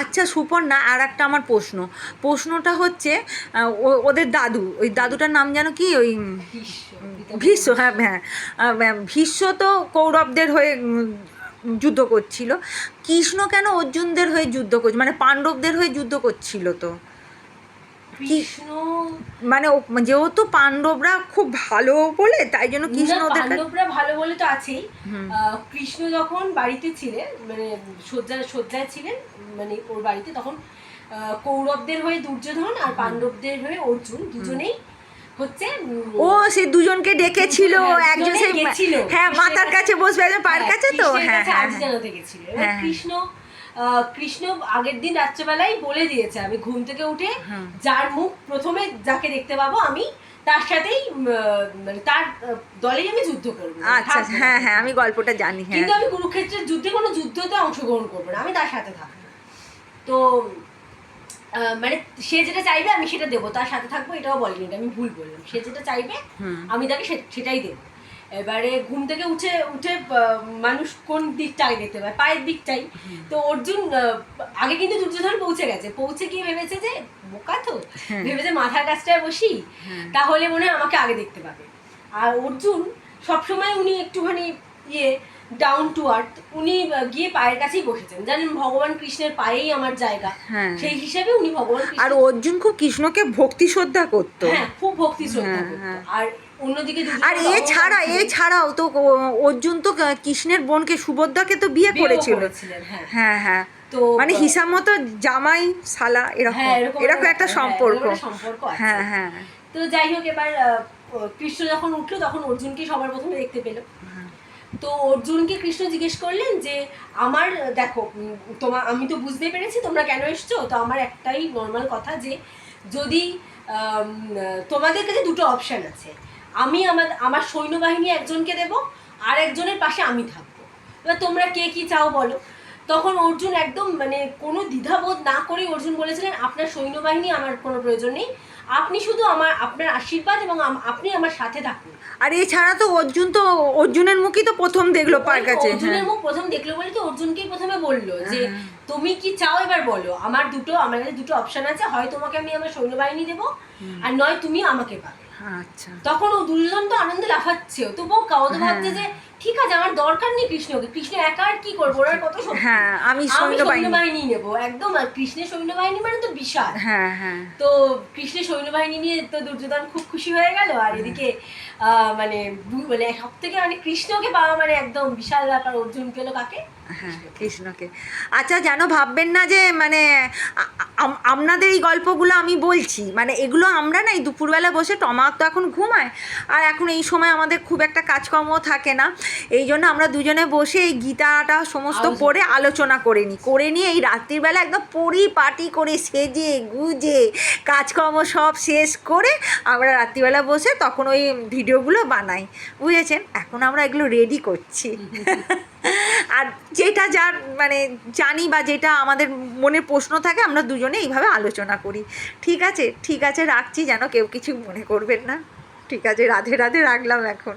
আচ্ছা সুপর্ণা, আর একটা আমার প্রশ্নটা হচ্ছে ওদের দাদু, ওই দাদুটার নাম যেন কি, ওই ভীষ্ম, হ্যাঁ হ্যাঁ, ভীষ্ম তো কৌরবদের হয়ে যুদ্ধ করছিল, কৃষ্ণ কেন অর্জুনদের হয়ে যুদ্ধ করছে, মানে পাণ্ডবদের হয়ে যুদ্ধ করছিল তো কৃষ্ণ? মানে যেহেতু পাণ্ডবরা খুব ভালো বলে তাই জন্য কৃষ্ণ ওদের পাণ্ডবরা ভালো বলে তো আছেই। কৃষ্ণ যখন বাড়িতে ছিলেন, মানে শয্যায় ছিলেন, মানে ওর বাড়িতে, তখন কৌরবদের হয়ে দুর্যোধন আর পাণ্ডবদের হয়ে অর্জুন দুজনেই হচ্ছে, ও সেই দুজনকে ডেকেছিল, একজন সেই হ্যাঁ মাথার কাছে বসবে, একজন পায়ের কাছে, তো হ্যাঁ হ্যাঁ জানাতে গেছিল। কৃষ্ণ আগের দিন রাত্রেবেলায় বলে দিয়েছে, আমি ঘুম থেকে উঠে যার মুখ প্রথমে যাকে দেখতে পাবো আমি তার সাথেই, মানে তার দলেই আমি যুদ্ধ করবো। আচ্ছা হ্যাঁ হ্যাঁ, আমি গল্পটা জানি। হ্যাঁ, কিন্তু আমি কুরুক্ষেত্রের যুদ্ধে কোনো যুদ্ধতে অংশগ্রহণ করবো না, আমি তার সাথে থাকবো। তো মানে সে যেটা চাইবে আমি সেটা দেবো, তার সাথে থাকবো, এটাও বলেনি, এটা আমি ভুল বললাম। সে যেটা চাইবে আমি তাকে সেটাই দেবো। এবারে ঘুম থেকে উঠে মানুষ কোন দিকটা আগে দেখতে পায়? পায়ের দিকটাই। তো অর্জুন আগে কিন্তু দুর্যোধন পৌঁছে গিয়ে ভেবেছে যে বোকা তো, ভেবেছে মাথার কাছটায় বসি তাহলে মনে হয় আমাকে আগে দেখতে পাবে। আর অর্জুন সবসময় উনি একটুখানি ডাউন টু আর্থ, উনি গিয়ে পায়ের কাছেই বসেছেন, জানেন ভগবান কৃষ্ণের পায়েই আমার জায়গা, সেই হিসাবে উনি ভগবান। আর অর্জুন খুব কৃষ্ণকে ভক্তি শ্রদ্ধা করতো। হ্যাঁ, খুব ভক্তি শ্রদ্ধা করতো। আর অন্যদিকে আর এছাড়াও তো অর্জুন তো কৃষ্ণের বোনকে সুভদ্রাকে তো বিয়ে করেছিল। হ্যাঁ হ্যাঁ, তো মানে হিসাব মতো জামাই শালা এরকম একটা সম্পর্ক। হ্যাঁ হ্যাঁ, তো যাই হোক, এবার কৃষ্ণ যখন উঠলো তখন অর্জুনকে সবার প্রথমে দেখতে পেল। তো অর্জুনকে কৃষ্ণ জিজ্ঞেস করলেন যে আমার দেখো, আমি তো বুঝতে পেরেছি তোমরা কেন এসছো, তো আমার একটাই নর্মাল কথা যে যদি তোমাদের কাছে দুটো অপশন আছে, আমি আমার সৈন্যবাহিনী একজনকে দেব, আর একজনের পাশে আমি থাকবো, এবার তোমরা কে কি চাও বলো। তখন অর্জুন একদম মানে কোনো দ্বিধাবোধ না করে অর্জুন বলেছিলেন, আপনার সৈন্যবাহিনী আমার কোনো প্রয়োজন নেই, আপনি শুধু আপনার আশীর্বাদ এবং আপনি আমার সাথে থাকুন। আর এছাড়া তো অর্জুনের মুখই তো প্রথম দেখলো পার কাছে, অর্জুনের মুখ প্রথম দেখলো বলে তো অর্জুনকেই প্রথমে বললো যে তুমি কি চাও এবার বলো, আমার কাছে দুটো অপশন আছে, হয় তোমাকে আমি আমার সৈন্যবাহিনী দেবো, আর নয় তুমি আমাকে পাবে। আচ্ছা, তখন ও দুর্যোধন তো আনন্দে লাফাচ্ছে, তো বোকা, ও তো ভাবছে যে ঠিক আছে আমার দরকার নেই কৃষ্ণকে, কৃষ্ণ একা আর কি করবো, ওর কত শক্তি, আমি সৈন্যবাহিনী নেবো একদম। আর কৃষ্ণের সৈন্যবাহিনী মানে তো বিশাল। হ্যাঁ হ্যাঁ, তো কৃষ্ণের সৈন্যবাহিনী নিয়ে তো দুর্যোধন খুব খুশি হয়ে গেল। আর এদিকে মানে সব থেকে মানে কৃষ্ণকে পাওয়া মানে একদম বিশাল ব্যাপার। অর্জুন পেলো কাকে? হ্যাঁ, কৃষ্ণকে। আচ্ছা, যেন ভাববেন না যে মানে আপনাদের এই গল্পগুলো আমি বলছি, মানে এগুলো আমরা না এই দুপুরবেলা বসে, টমাক তো এখন ঘুমায়, আর এখন এই সময় আমাদের খুব একটা কাজকর্ম থাকে না, এই জন্য আমরা দুজনে বসে এই গীতাটা সমস্ত পড়ে আলোচনা করে নিয়ে এই রাত্রিবেলা একদম পরিপাটি করে সেজে গুজে কাজকর্ম সব শেষ করে আমরা রাত্রিবেলা বসে তখন ওই ভিডিওগুলো বানাই, বুঝেছেন? এখন আমরা এগুলো রেডি করছি। আর যেটা যার মানে জানি বা যেটা আমাদের মনে প্রশ্ন থাকে আমরা দুজনে এইভাবে আলোচনা করি। ঠিক আছে রাখছি, যেন কেউ কিছু মনে করবেন না। ঠিক আছে, রাধে রাধে, রাখলাম এখন।